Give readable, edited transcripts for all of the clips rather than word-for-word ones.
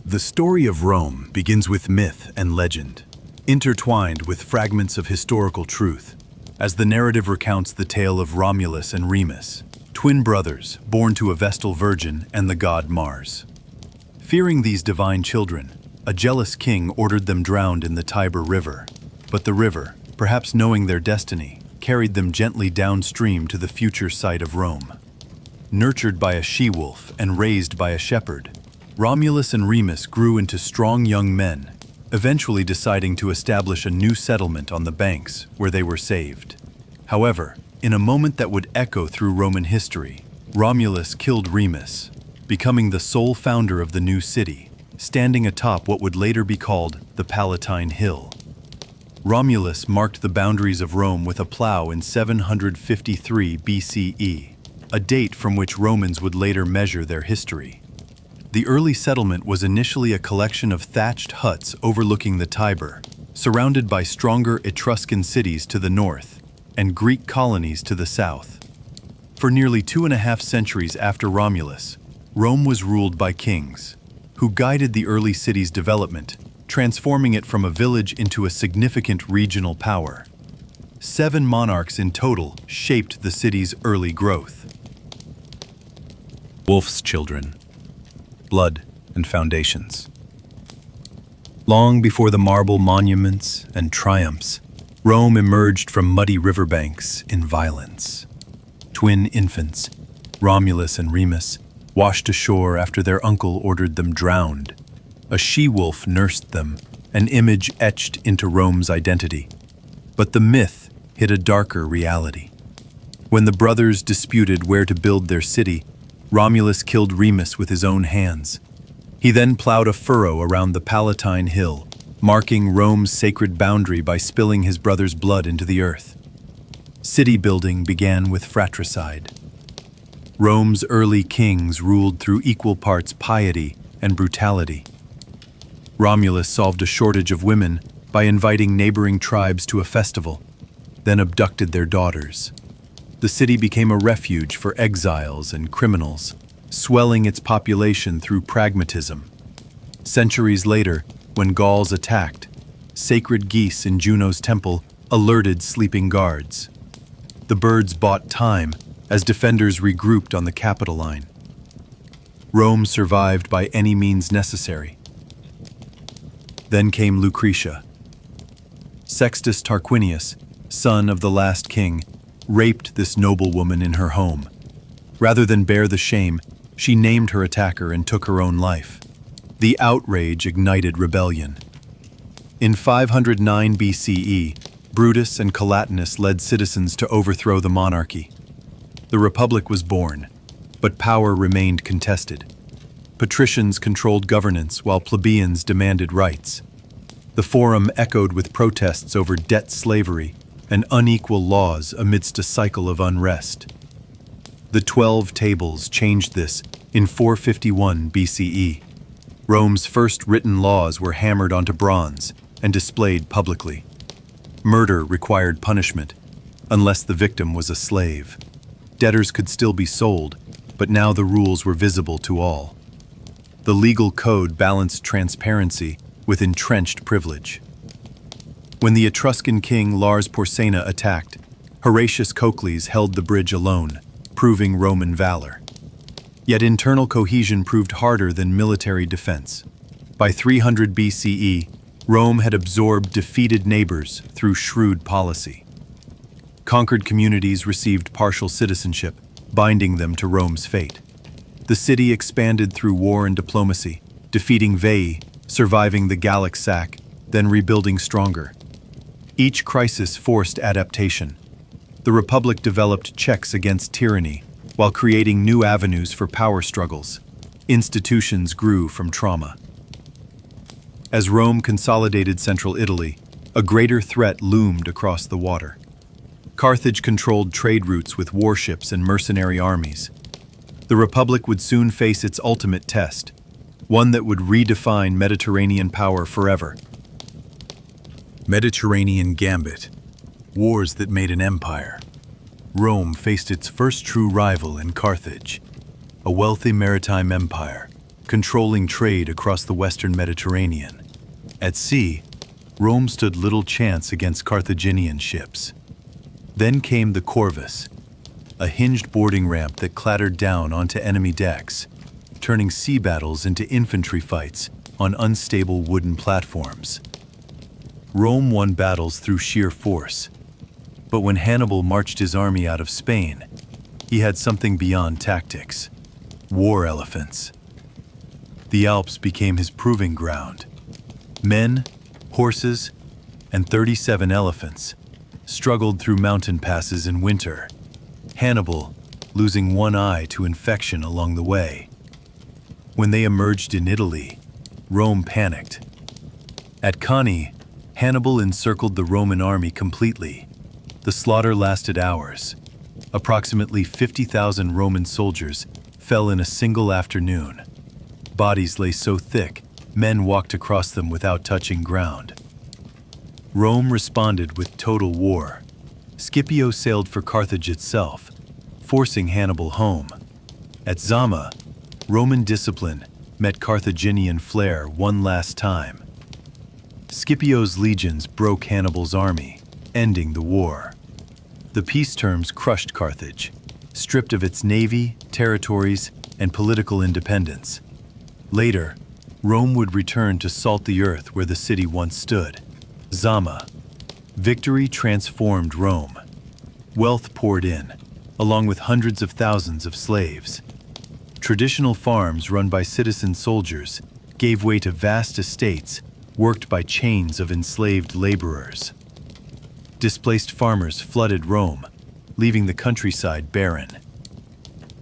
The story of Rome begins with myth and legend, intertwined with fragments of historical truth, as the narrative recounts the tale of Romulus and Remus, twin brothers born to a Vestal virgin and the god Mars. Fearing these divine children, a jealous king ordered them drowned in the Tiber River, but the river, perhaps knowing their destiny, carried them gently downstream to the future site of Rome. Nurtured by a she-wolf and raised by a shepherd, Romulus and Remus grew into strong young men, eventually deciding to establish a new settlement on the banks where they were saved. However, in a moment that would echo through Roman history, Romulus killed Remus, becoming the sole founder of the new city, standing atop what would later be called the Palatine Hill. Romulus marked the boundaries of Rome with a plow in 753 BCE, a date from which Romans would later measure their history. The early settlement was initially a collection of thatched huts overlooking the Tiber, surrounded by stronger Etruscan cities to the north and Greek colonies to the south. For nearly 2.5 centuries after Romulus, Rome was ruled by kings, who guided the early city's development, transforming it from a village into a significant regional power. 7 monarchs in total shaped the city's early growth. Wolf's children. Blood and foundations. Long before the marble monuments and triumphs, Rome emerged from muddy riverbanks in violence. Twin infants, Romulus and Remus, washed ashore after their uncle ordered them drowned. A she-wolf nursed them, an image etched into Rome's identity. But the myth hid a darker reality. When the brothers disputed where to build their city, Romulus killed Remus with his own hands. He then plowed a furrow around the Palatine Hill, marking Rome's sacred boundary by spilling his brother's blood into the earth. City building began with fratricide. Rome's early kings ruled through equal parts piety and brutality. Romulus solved a shortage of women by inviting neighboring tribes to a festival, then abducted their daughters. The city became a refuge for exiles and criminals, swelling its population through pragmatism. Centuries later, when Gauls attacked, sacred geese in Juno's temple alerted sleeping guards. The birds bought time as defenders regrouped on the Capitol line. Rome survived by any means necessary. Then came Lucretia. Sextus Tarquinius, son of the last king, raped this noblewoman in her home. Rather than bear the shame, she named her attacker and took her own life. The outrage ignited rebellion. In 509 BCE, Brutus and Collatinus led citizens to overthrow the monarchy. The Republic was born, but power remained contested. Patricians controlled governance while plebeians demanded rights. The Forum echoed with protests over debt slavery and unequal laws amidst a cycle of unrest. The 12 Tables changed this in 451 BCE. Rome's first written laws were hammered onto bronze and displayed publicly. Murder required punishment, unless the victim was a slave. Debtors could still be sold, but now the rules were visible to all. The legal code balanced transparency with entrenched privilege. When the Etruscan king Lars Porsena attacked, Horatius Cocles held the bridge alone, proving Roman valor. Yet internal cohesion proved harder than military defense. By 300 BCE, Rome had absorbed defeated neighbors through shrewd policy. Conquered communities received partial citizenship, binding them to Rome's fate. The city expanded through war and diplomacy, defeating Veii, surviving the Gallic sack, then rebuilding stronger. Each crisis forced adaptation. The Republic developed checks against tyranny, while creating new avenues for power struggles. Institutions grew from trauma. As Rome consolidated central Italy, a greater threat loomed across the water. Carthage controlled trade routes with warships and mercenary armies. The Republic would soon face its ultimate test, one that would redefine Mediterranean power forever. Mediterranean Gambit. Wars that made an empire. Rome faced its first true rival in Carthage, a wealthy maritime empire, controlling trade across the western Mediterranean. At sea, Rome stood little chance against Carthaginian ships. Then came the Corvus, a hinged boarding ramp that clattered down onto enemy decks, turning sea battles into infantry fights on unstable wooden platforms. Rome won battles through sheer force, but when Hannibal marched his army out of Spain, he had something beyond tactics: war elephants. The Alps became his proving ground. Men, horses, and 37 elephants struggled through mountain passes in winter, Hannibal losing one eye to infection along the way. When they emerged in Italy, Rome panicked. At Cannae, Hannibal encircled the Roman army completely. The slaughter lasted hours. Approximately 50,000 Roman soldiers fell in a single afternoon. Bodies lay so thick, men walked across them without touching ground. Rome responded with total war. Scipio sailed for Carthage itself, forcing Hannibal home. At Zama, Roman discipline met Carthaginian flair one last time. Scipio's legions broke Hannibal's army, ending the war. The peace terms crushed Carthage, stripped of its navy, territories, and political independence. Later, Rome would return to salt the earth where the city once stood. Zama. Victory transformed Rome. Wealth poured in, along with hundreds of thousands of slaves. Traditional farms run by citizen soldiers gave way to vast estates worked by chains of enslaved laborers. Displaced farmers flooded Rome, leaving the countryside barren.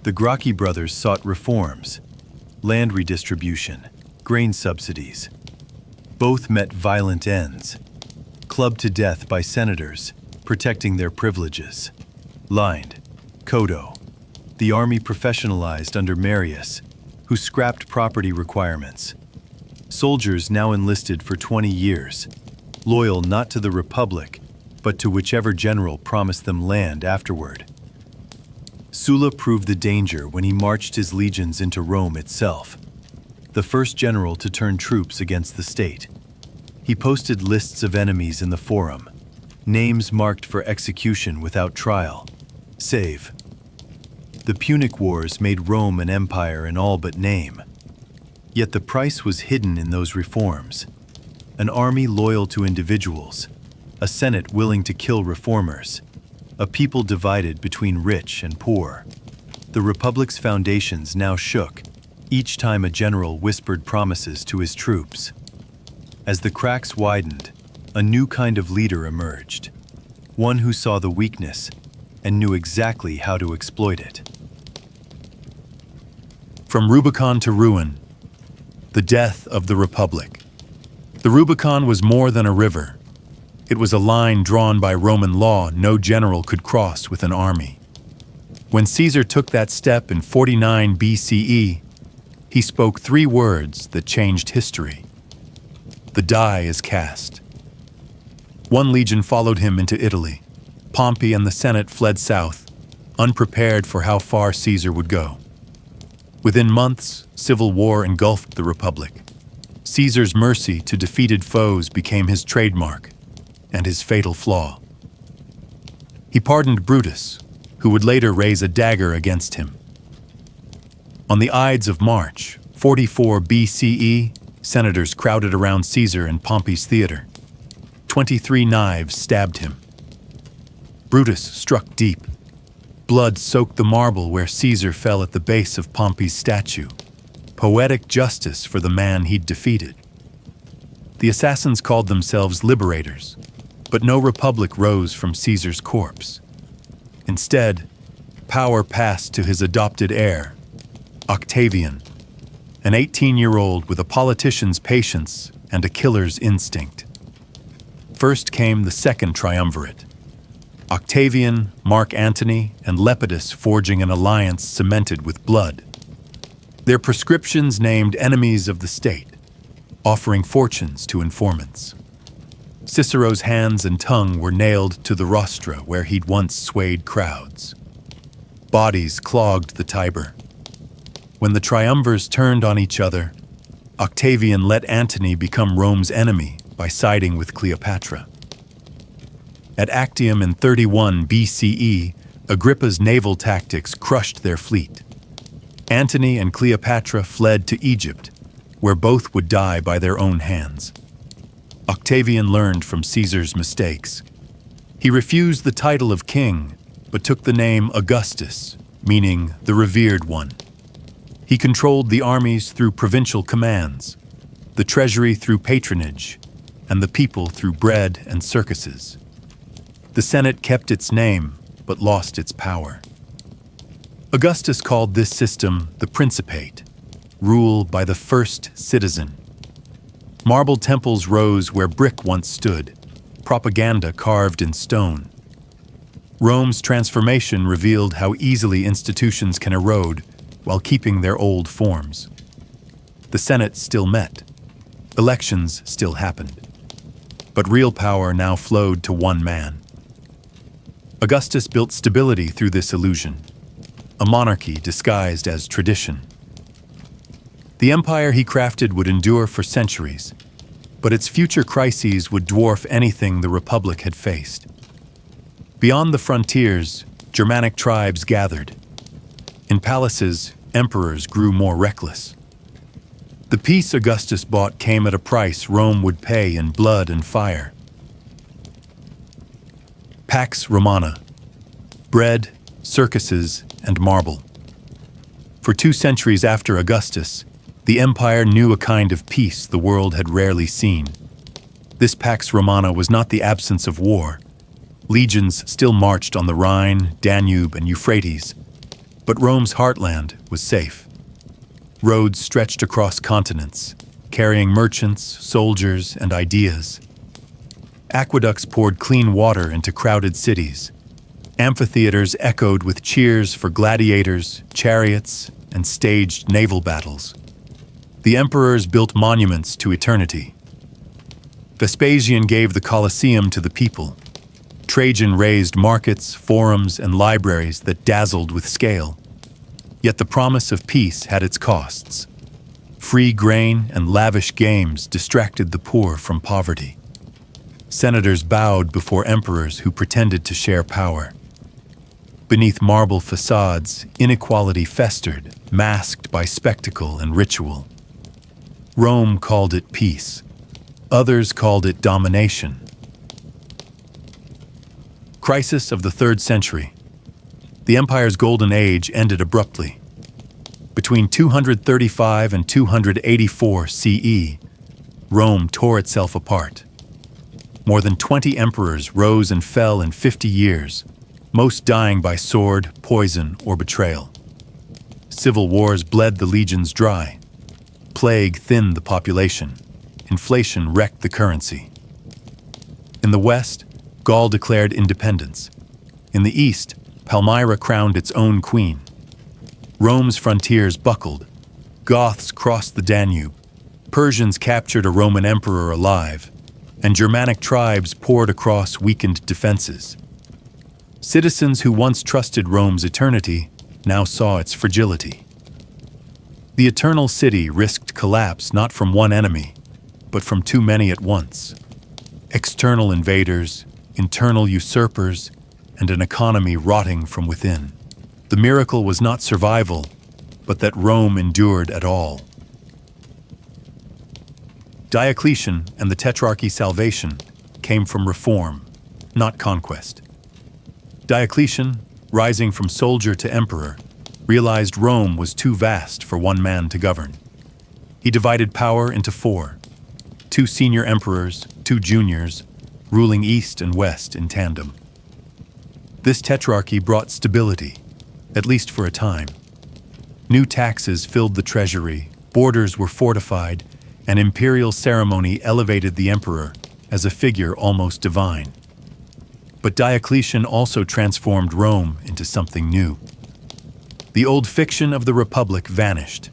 The Gracchi brothers sought reforms: land redistribution, grain subsidies. Both met violent ends, clubbed to death by senators protecting their privileges. Lined, Codo. The army professionalized under Marius, who scrapped property requirements. Soldiers now enlisted for 20 years, loyal not to the Republic, but to whichever general promised them land afterward. Sulla proved the danger when he marched his legions into Rome itself, the first general to turn troops against the state. He posted lists of enemies in the Forum, names marked for execution without trial. Save. The Punic Wars made Rome an empire in all but name. Yet the price was hidden in those reforms: an army loyal to individuals, a Senate willing to kill reformers, a people divided between rich and poor. The Republic's foundations now shook each time a general whispered promises to his troops. As the cracks widened, a new kind of leader emerged, one who saw the weakness and knew exactly how to exploit it. From Rubicon to ruin, the death of the Republic. The Rubicon was more than a river. It was a line drawn by Roman law no general could cross with an army. When Caesar took that step in 49 BCE, he spoke 3 words that changed history. The die is cast. One legion followed him into Italy. Pompey and the Senate fled south, unprepared for how far Caesar would go. Within months, civil war engulfed the Republic. Caesar's mercy to defeated foes became his trademark and his fatal flaw. He pardoned Brutus, who would later raise a dagger against him. On the Ides of March, 44 BCE, senators crowded around Caesar in Pompey's theater. 23 knives stabbed him. Brutus struck deep. Blood soaked the marble where Caesar fell at the base of Pompey's statue. Poetic justice for the man he'd defeated. The assassins called themselves liberators, but no republic rose from Caesar's corpse. Instead, power passed to his adopted heir, Octavian, an 18-year-old with a politician's patience and a killer's instinct. First came the second triumvirate: Octavian, Mark Antony, and Lepidus forging an alliance cemented with blood. Their prescriptions named enemies of the state, offering fortunes to informants. Cicero's hands and tongue were nailed to the rostra where he'd once swayed crowds. Bodies clogged the Tiber. When the triumvirs turned on each other, Octavian let Antony become Rome's enemy by siding with Cleopatra. At Actium in 31 BCE, Agrippa's naval tactics crushed their fleet. Antony and Cleopatra fled to Egypt, where both would die by their own hands. Octavian learned from Caesar's mistakes. He refused the title of king, but took the name Augustus, meaning the revered one. He controlled the armies through provincial commands, the treasury through patronage, and the people through bread and circuses. The Senate kept its name, but lost its power. Augustus called this system the Principate, rule by the first citizen. Marble temples rose where brick once stood, propaganda carved in stone. Rome's transformation revealed how easily institutions can erode while keeping their old forms. The Senate still met. Elections still happened. But real power now flowed to one man. Augustus built stability through this illusion, a monarchy disguised as tradition. The empire he crafted would endure for centuries, but its future crises would dwarf anything the Republic had faced. Beyond the frontiers, Germanic tribes gathered. In palaces, emperors grew more reckless. The peace Augustus bought came at a price Rome would pay in blood and fire. Pax Romana, bread, circuses, and marble. For 2 centuries after Augustus, the empire knew a kind of peace the world had rarely seen. This Pax Romana was not the absence of war. Legions still marched on the Rhine, Danube, and Euphrates, but Rome's heartland was safe. Roads stretched across continents, carrying merchants, soldiers, and ideas. Aqueducts poured clean water into crowded cities. Amphitheaters echoed with cheers for gladiators, chariots, and staged naval battles. The emperors built monuments to eternity. Vespasian gave the Colosseum to the people. Trajan raised markets, forums, and libraries that dazzled with scale. Yet the promise of peace had its costs. Free grain and lavish games distracted the poor from poverty. Senators bowed before emperors who pretended to share power. Beneath marble facades, inequality festered, masked by spectacle and ritual. Rome called it peace. Others called it domination. Crisis of the 3rd century. The empire's golden age ended abruptly. Between 235 and 284 CE, Rome tore itself apart. More than 20 emperors rose and fell in 50 years, most dying by sword, poison, or betrayal. Civil wars bled the legions dry. Plague thinned the population. Inflation wrecked the currency. In the West, Gaul declared independence. In the East, Palmyra crowned its own queen. Rome's frontiers buckled. Goths crossed the Danube. Persians captured a Roman emperor alive, and Germanic tribes poured across weakened defenses. Citizens who once trusted Rome's eternity now saw its fragility. The eternal city risked collapse not from one enemy, but from too many at once. External invaders, internal usurpers, and an economy rotting from within. The miracle was not survival, but that Rome endured at all. Diocletian and the Tetrarchy salvation came from reform, not conquest. Diocletian, rising from soldier to emperor, realized Rome was too vast for one man to govern. He divided power into 4, 2 senior emperors, 2 juniors, ruling east and west in tandem. This tetrarchy brought stability, at least for a time. New taxes filled the treasury, borders were fortified, and imperial ceremony elevated the emperor as a figure almost divine. But Diocletian also transformed Rome into something new. The old fiction of the Republic vanished.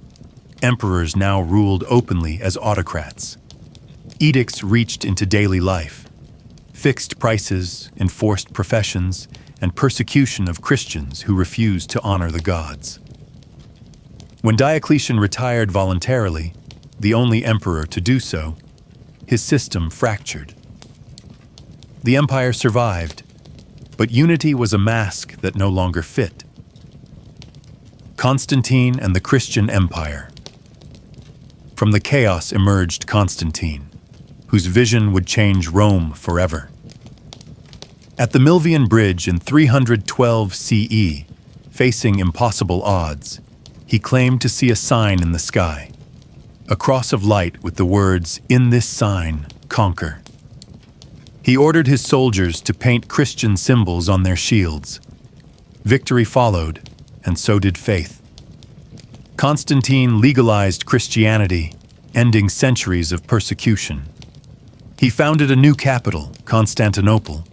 Emperors now ruled openly as autocrats. Edicts reached into daily life. Fixed prices, enforced professions, and persecution of Christians who refused to honor the gods. When Diocletian retired voluntarily, the only emperor to do so, his system fractured. The empire survived, but unity was a mask that no longer fit. Constantine and the Christian Empire. From the chaos emerged Constantine, whose vision would change Rome forever. At the Milvian Bridge in 312 CE, facing impossible odds, he claimed to see a sign in the sky, a cross of light with the words, "In this sign, conquer." He ordered his soldiers to paint Christian symbols on their shields. Victory followed, and so did faith. Constantine legalized Christianity, ending centuries of persecution. He founded a new capital, Constantinople,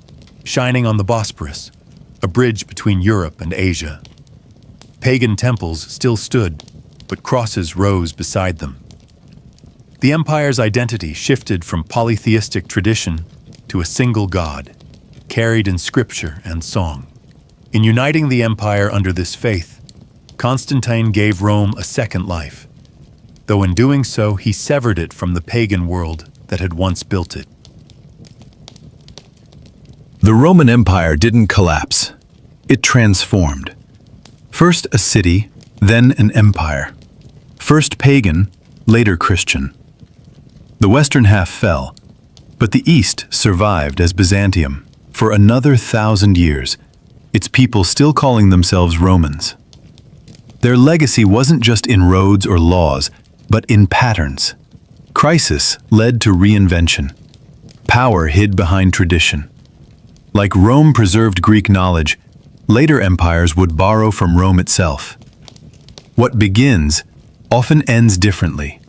shining on the Bosporus, a bridge between Europe and Asia. Pagan temples still stood, but crosses rose beside them. The empire's identity shifted from polytheistic tradition to a single god, carried in scripture and song. In uniting the empire under this faith, Constantine gave Rome a second life, though in doing so he severed it from the pagan world that had once built it. The Roman Empire didn't collapse. It transformed. First a city, then an empire. First pagan, later Christian. The western half fell, but the east survived as Byzantium for another 1,000 years, its people still calling themselves Romans. Their legacy wasn't just in roads or laws, but in patterns. Crisis led to reinvention. Power hid behind tradition. Like Rome preserved Greek knowledge, later empires would borrow from Rome itself. What begins often ends differently.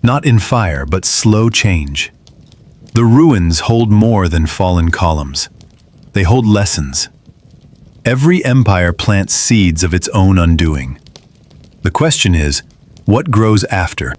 Not in fire, but slow change. The ruins hold more than fallen columns. They hold lessons. Every empire plants seeds of its own undoing. The question is, what grows after?